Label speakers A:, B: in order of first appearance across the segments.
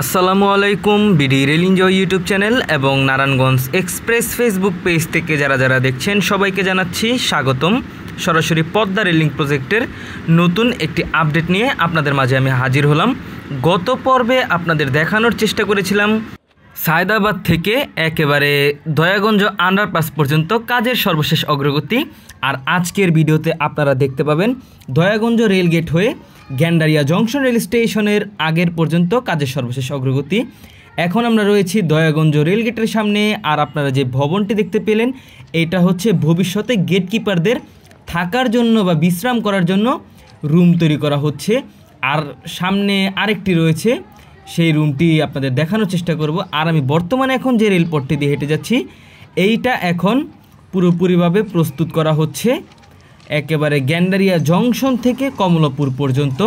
A: আসসালামু আলাইকুম। BD rail enjoy YouTube channel এবং নারায়ণগঞ্জ এক্সপ্রেস ফেসবুক পেজ থেকে যারা দেখছেন সবাইকে জানাচ্ছি স্বাগতম। সরাসরি পদ্মা রেলিং প্রজেক্টের নতুন একটি আপডেট নিয়ে আপনাদের মাঝে আমি হাজির হলাম। গত পর্বে আপনাদের দেখানোর চেষ্টা করেছিলাম সায়দাবাদ থেকে একেবারে দয়াগঞ্জ আন্ডারপাস পর্যন্ত কাজের সর্বশেষ অগ্রগতি। আর আজকের ভিডিওতে আপনারা দেখতে পাবেন দয়াগঞ্জ রেলগেট হয়ে গ্যান্ডারিয়া জংশন রেল স্টেশনের আগের পর্যন্ত কাজের সর্বশেষ অগ্রগতি। এখন আমরা রয়েছি দয়াগঞ্জ রেলগেটের সামনে। আর আপনারা যে ভবনটি দেখতে পেলেন এটা হচ্ছে ভবিষ্যতে গেটকিপারদের থাকার জন্য বা বিশ্রাম করার জন্য রুম তৈরি করা হচ্ছে। আর সামনে আরেকটি রয়েছে, সেই রুমটি আপনাদের দেখানোর চেষ্টা করব। আর আমি বর্তমানে এখন যে রেলপথটি দিয়ে হেঁটে যাচ্ছি এইটা এখন পুরোপুরিভাবে প্রস্তুত করা হচ্ছে একেবারে গ্যান্ডারিয়া জংশন থেকে কমলাপুর পর্যন্ত।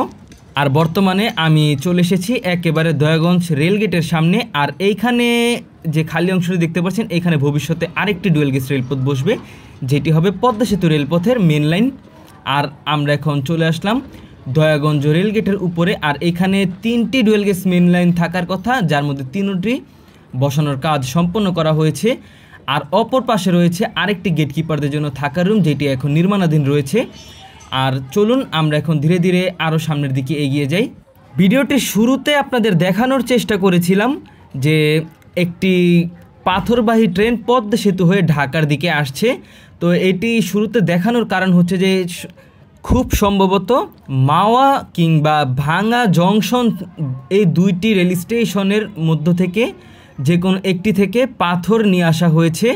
A: আর বর্তমানে আমি চলে এসেছি একেবারে দয়াগঞ্জ রেলগেটের সামনে। আর এইখানে যে খালি অংশটি দেখতে পাচ্ছেন এখানে ভবিষ্যতে আরেকটি ডুয়েল গেজ রেলপথ বসবে, যেটি হবে পদ্মা সেতু রেলপথের মেন লাইন। আর আমরা এখন চলে আসলাম দয়াগঞ্জ রেলগেটের উপরে। আর এখানে 3টি ডুয়েল গেজ মেন লাইন থাকার কথা, যার মধ্যে 3টি বসানোর কাজ সম্পন্ন করা হয়েছে। আর অপর পাশে রয়েছে আরেকটি গেটকিপারদের জন্য থাকার রুম, যেটি এখন নির্মাণাধীন রয়েছে। আর চলুন আমরা এখন ধীরে ধীরে আরও সামনের দিকে এগিয়ে যাই। ভিডিওটির শুরুতে আপনাদের দেখানোর চেষ্টা করেছিলাম যে একটি পাথরবাহী ট্রেন পদ্মা সেতু হয়ে ঢাকার দিকে আসছে। তো এটি শুরুতে দেখানোর কারণ হচ্ছে যে খুব সম্ভবত মাওয়া কিংবা ভাঙ্গা জংশন এই দুইটি রেল স্টেশনের মধ্য থেকে যে কোনো একটি থেকে পাথর নিয়ে আসা হয়েছে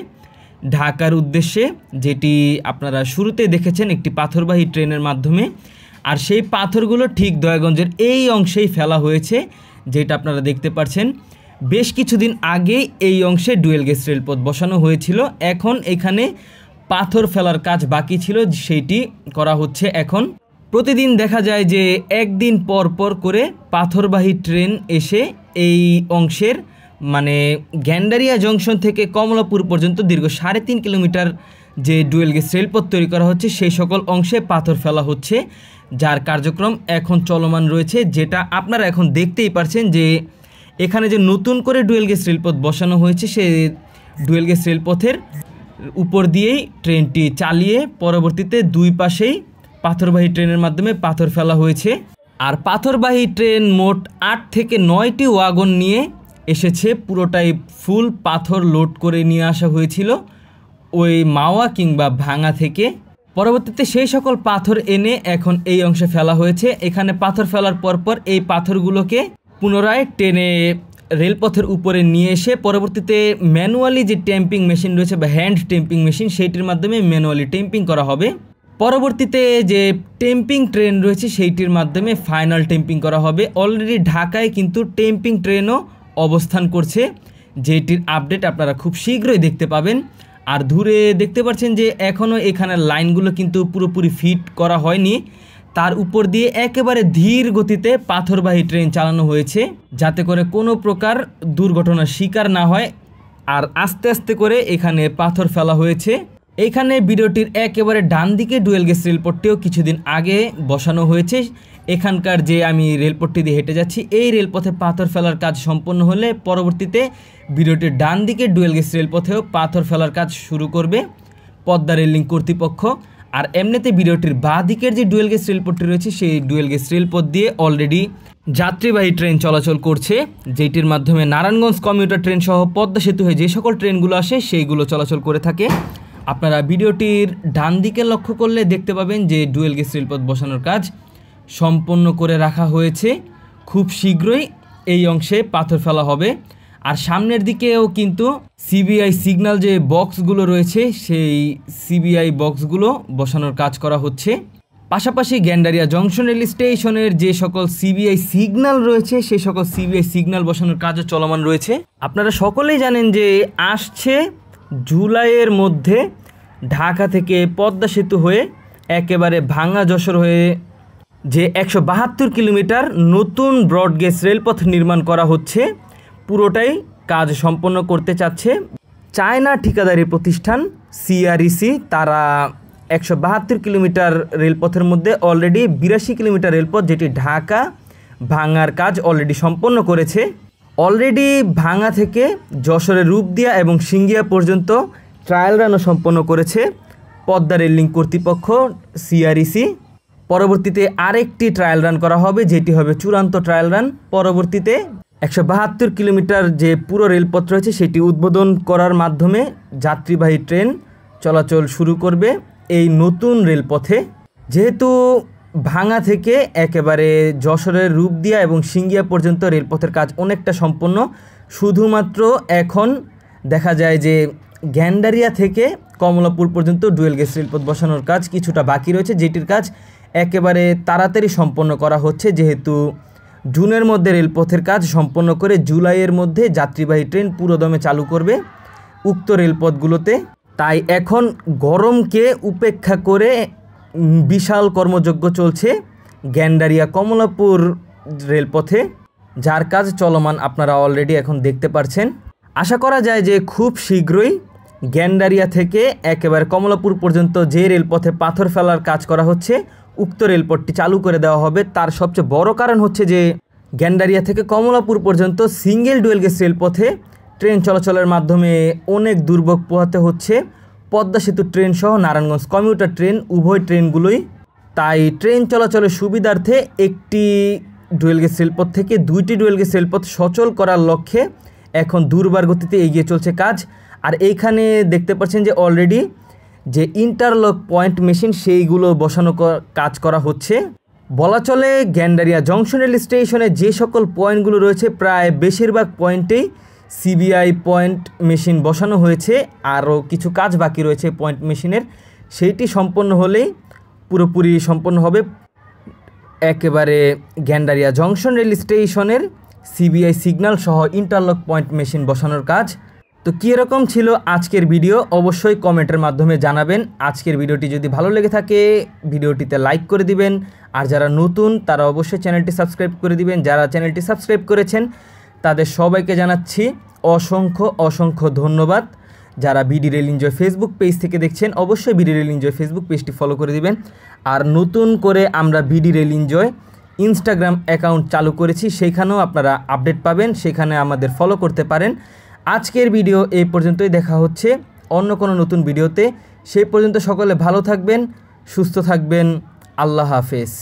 A: ঢাকার উদ্দেশ্যে, যেটি আপনারা শুরুতে দেখেছেন একটি পাথরবাহী ট্রেনের মাধ্যমে। আর সেই পাথরগুলো ঠিক দয়াগঞ্জের এই অংশেই ফেলা হয়েছে, যেটা আপনারা দেখতে পাচ্ছেন। বেশ কিছুদিন আগেই এই অংশে ডুয়েল গেজ রেলপথ বসানো হয়েছিল। এখন এখানে পাথর ফেলার কাজ বাকি ছিল, সেইটি করা হচ্ছে এখন। প্রতিদিন দেখা যায় যে একদিন পর পর করে পাথরবাহী ট্রেন এসে এই অংশের মানে গ্যান্ডারিয়া জংশন থেকে কমলাপুর পর্যন্ত দীর্ঘ 3.5 কিলোমিটার যে ডুয়েল গেজ রেলপথ তৈরি করা হচ্ছে সেই সকল অংশে পাথর ফেলা হচ্ছে, যার কার্যক্রম এখন চলমান রয়েছে। যেটা আপনারা এখন দেখতেই পারছেন যে এখানে যে নতুন করে ডুয়েল গেজ রেলপথ বসানো হয়েছে সেই ডুয়েল গেজ রেলপথের উপর দিয়েই ট্রেনটি চালিয়ে পরবর্তীতে দুই পাশেই পাথরবাহী ট্রেনের মাধ্যমে পাথর ফেলা হয়েছে। আর পাথরবাহী ট্রেন মোট 8 থেকে 9টি ওয়াগন নিয়ে এসেছে, পুরোটাই ফুল পাথর লোড করে নিয়ে আসা হয়েছিল ওই মাওয়া কিংবা ভাঙ্গা থেকে। পরবর্তীতে সেই সকল পাথর এনে এখন এই অংশে ফেলা হয়েছে। এখানে পাথর ফেলার পরপর এই পাথরগুলোকে পুনরায় টেনে রেলপথের উপরে নিয়ে এসে পরবর্তীতে ম্যানুয়ালি যে টেম্পিং মেশিন রয়েছে বা হ্যান্ড টেম্পিং মেশিন সেইটির মাধ্যমে ম্যানুয়ালি টেম্পিং করা হবে। পরবর্তীতে যে টেম্পিং ট্রেন রয়েছে সেইটির মাধ্যমে ফাইনাল টেম্পিং করা হবে। অলরেডি ঢাকায় কিন্তু টেম্পিং ট্রেনও অবস্থান করছে, যেটির আপডেট আপনারা খুব শীঘ্রই দেখতে পাবেন। আর দূরে দেখতে পাচ্ছেন যে এখনও এখানে লাইনগুলো কিন্তু পুরোপুরি ফিট করা হয়নি, তার উপর দিয়ে একেবারে ধীর গতিতে পাথরবাহী ট্রেন চালানো হয়েছে যাতে করে কোনো প্রকার দুর্ঘটনার শিকার না হয়। আর আস্তে আস্তে করে এখানে পাথর ফেলা হয়েছে। এইখানে ভিডিওটির একেবারে ডান দিকে ডুয়েল গেজ রেলপথটিও কিছুদিন আগে বসানো হয়েছে। এখানকার যে আমি রেলপথটি দিয়ে হেঁটে যাচ্ছি এই রেলপথে পাথর ফেলার কাজ সম্পন্ন হলে পরবর্তীতে ভিডিওটির ডান দিকে ডুয়েল গেজ রেলপথেও পাথর ফেলার কাজ শুরু করবে পদ্মা রেলিং কর্তৃপক্ষ। আর এমনিতে ভিডিওটির বাঁ দিকের যে ডুয়েল গেজ রেলপথটি রয়েছে সেই ডুয়েল গেজ রেলপথ দিয়ে অলরেডি যাত্রীবাহী ট্রেন চলাচল করছে, যেটির মাধ্যমে নারায়ণগঞ্জ কমিউটার ট্রেন সহ পদ্মা সেতু হয়ে যে সকল ট্রেনগুলো আসে সেইগুলো চলাচল করে থাকে। আপনারা ভিডিওটির ডান দিকে লক্ষ্য করলে দেখতে পাবেন যে ডুয়েল গেজ রেলপথ বসানোর কাজ সম্পন্ন করে রাখা হয়েছে। খুব শীঘ্রই এই অংশে পাথর ফেলা হবে। আর সামনের দিকেও কিন্তু সিবিআই সিগন্যাল যে বক্সগুলো রয়েছে সেই সিবিআই বক্সগুলো বসানোর কাজ করা হচ্ছে। পাশাপাশি গ্যান্ডারিয়া জংশন রেল স্টেশনের যে সকল সিবিআই সিগন্যাল রয়েছে সেই সকল সিবিআই সিগন্যাল বসানোর কাজও চলমান রয়েছে। আপনারা সকলেই জানেন যে আসছে জুলাইয়ের মধ্যে ঢাকা থেকে পদ্মা সেতু হয়ে একেবারে ভাঙ্গা যশোর হয়ে যে 172 কিলোমিটার নতুন ব্রডগেজ রেলপথ নির্মাণ করা হচ্ছে, পুরোটাই কাজ সম্পন্ন করতে চাচ্ছে চায়না ঠিকাদারি প্রতিষ্ঠান সিআরইসি। তারা 172 কিলোমিটার রেলপথের মধ্যে অলরেডি 82 কিলোমিটার রেলপথ যেটি ঢাকা ভাঙার কাজ অলরেডি সম্পন্ন করেছে। অলরেডি ভাঙা থেকে যশোরের রূপদিয়া এবং সিঙ্গিয়া পর্যন্ত ট্রায়াল রানও সম্পন্ন করেছে পদ্মা রেল লিঙ্ক কর্তৃপক্ষ সিআরইসি। পরবর্তীতে আরেকটি ট্রায়াল রান করা হবে, যেটি হবে চূড়ান্ত ট্রায়াল রান। পরবর্তীতে 172 কিলোমিটার যে পুরো রেলপথ রয়েছে সেটি উদ্বোধন করার মাধ্যমে যাত্রীবাহী ট্রেন চলাচল শুরু করবে এই নতুন রেলপথে। যেহেতু ভাঙা থেকে একেবারে যশোরের রূপদিয়া এবং সিঙ্গিয়া পর্যন্ত রেলপথের কাজ অনেকটা সম্পন্ন, শুধুমাত্র এখন দেখা যায় যে গ্যান্ডারিয়া থেকে কমলাপুর পর্যন্ত ডুয়েল গেজ রেলপথ বসানোর কাজ কিছুটা বাকি রয়েছে, যেটির কাজ একেবারে তাড়াতাড়ি সম্পন্ন করা হচ্ছে। যেহেতু জুনের মধ্যে রেলপথের কাজ সম্পন্ন করে জুলাইয়ের মধ্যে যাত্রীবাহী ট্রেন পুরোদমে চালু করবে উক্ত রেলপথগুলোতে, তাই এখন গরমকে উপেক্ষা করে বিশাল কর্মযজ্ঞ চলছে গ্যান্ডারিয়া কমলাপুর রেলপথে, যার কাজ চলমান আপনারা অলরেডি এখন দেখতে পাচ্ছেন। আশা করা যায় যে খুব শীঘ্রই গ্যান্ডারিয়া থেকে একেবারে কমলাপুর পর্যন্ত যে রেলপথে পাথর ফেলার কাজ করা হচ্ছে উক্ত রেলপথটি চালু করে দেওয়া হবে। তার সবচেয়ে বড় কারণ হচ্ছে যে গ্যান্ডারিয়া থেকে কমলাপুর পর্যন্ত সিঙ্গেল ডুয়েল গেজ রেলপথে ট্রেন চলাচলের মাধ্যমে অনেক দুর্ভোগ পোহাতে হচ্ছে পদ্মা সেতু ট্রেন সহ নারায়ণগঞ্জ কমিউটার ট্রেন উভয় ট্রেনগুলোই। তাই ট্রেন চলাচলের সুবিধার্থে একটি ডুয়েল গেজ রেলপথ থেকে দুইটি ডুয়েল গেজ রেলপথ সচল করার লক্ষ্যে এখন দুর্বার গতিতে এগিয়ে চলছে কাজ। আর এইখানে দেখতে পাচ্ছেন যে অলরেডি যে ইন্টারলক পয়েন্ট মেশিন সেইগুলো বসানো কাজ করা হচ্ছে। বলা চলে গ্যান্ডারিয়া জংশন রেল স্টেশনে যে সকল পয়েন্টগুলো রয়েছে প্রায় বেশিরভাগ পয়েন্টেই সিবিআই পয়েন্ট মেশিন বসানো হয়েছে, আরও কিছু কাজ বাকি রয়েছে পয়েন্ট মেশিনের, সেইটি সম্পন্ন হলেই পুরোপুরি সম্পন্ন হবে একেবারে গ্যান্ডারিয়া জংশন রেল স্টেশনের সিবিআই সিগন্যাল সহ ইন্টারলক পয়েন্ট মেশিন বসানোর কাজ। তো কীরকম ছিল আজকের ভিডিও অবশ্যই কমেন্টের মাধ্যমে জানাবেন। আজকের ভিডিওটি যদি ভালো লেগে থাকে ভিডিওটিতে লাইক করে দিবেন, আর যারা নতুন তারা অবশ্যই চ্যানেলটি সাবস্ক্রাইব করে দিবেন। যারা চ্যানেলটি সাবস্ক্রাইব করেছেন তাদের সবাইকে জানাচ্ছি অসংখ্য ধন্যবাদ। যারা BD rail enjoy Facebook page থেকে দেখছেন অবশ্যই বিডি রেল এনজয় ফেসবুক পেজটি ফলো করে দিবেন। আর নতুন করে আমরা BD rail enjoy Instagram account চালু করেছি, সেইখানেও আপনারা আপডেট পাবেন, সেখানে আমাদের ফলো করতে পারেন। আজকের ভিডিও এই পর্যন্তই, দেখা হচ্ছে অন্য কোনো নতুন ভিডিওতে। সেই পর্যন্ত সকলে ভালো থাকবেন, সুস্থ থাকবেন। আল্লাহ হাফেজ।